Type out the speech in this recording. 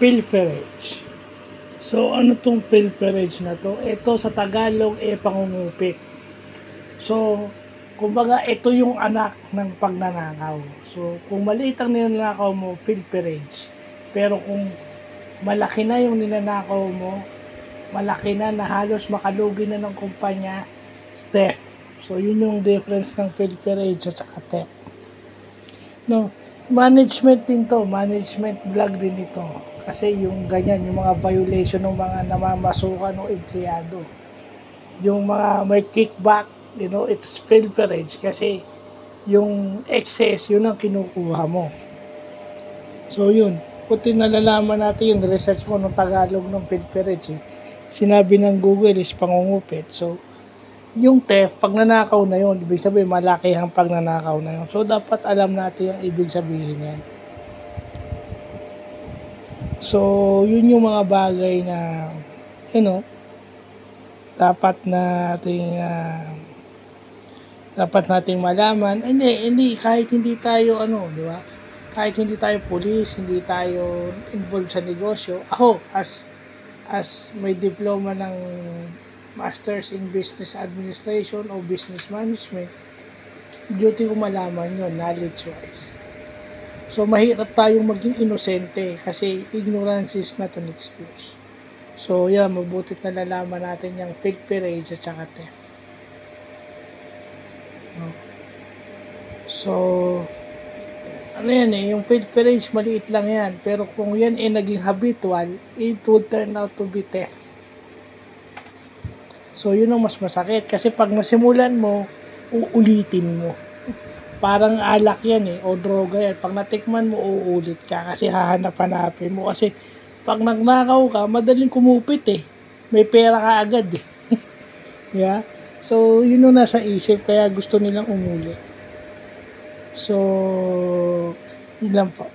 Pilferage. So, ano tong pilferage na to? Ito sa Tagalog, pangungupit. So, kumbaga, ito yung anak ng pagnanakaw. So, kung maliit ang ninanakaw mo, pilferage. Pero kung malaki na yung ninanakaw mo, malaki na halos makalugi na ng kumpanya, theft. So, yun yung difference ng pilferage at saka theft. No, management din to, management vlog din ito. Kasi yung ganyan, yung mga violation ng mga namamasukan ng empleyado. Yung mga may kickback, it's pilferage kasi yung excess, yun ang kinukuha mo. So yun, puti nalalaman natin yung research ko ng Tagalog ng pilferage. Sinabi ng Google is pangungupit. So, yung theft, pag nanakaw na yun, ibig sabihin malaki ang pagnanakaw na yun. So, dapat alam natin yung ibig sabihin yan. So, yun yung mga bagay na, dapat nating malaman. Hindi, kahit hindi tayo, di ba? Kahit hindi tayo police, hindi tayo involved sa negosyo. Ako, as may diploma ng Masters in Business Administration o Business Management, duty ko malaman yun, knowledge-wise. So, mahirap tayong maging inosente kasi ignorance is not an excuse. So, yan, mabutit na lalaman natin yung pilferage at saka theft. So, ano yan yung pilferage, maliit lang yan. Pero kung yan naging habitual, it would turn out to be theft. So, yun ang mas masakit. Kasi pag nasimulan mo, uulitin mo. Parang alak yan o droga yan. Pag natikman mo, uulit ka. Kasi hahanap-hanapin mo. Kasi pag nagnakaw ka, madaling kumupit May pera ka agad yeah? So, yun yung nasa isip. Kaya gusto nilang umuli. So, yun lang po.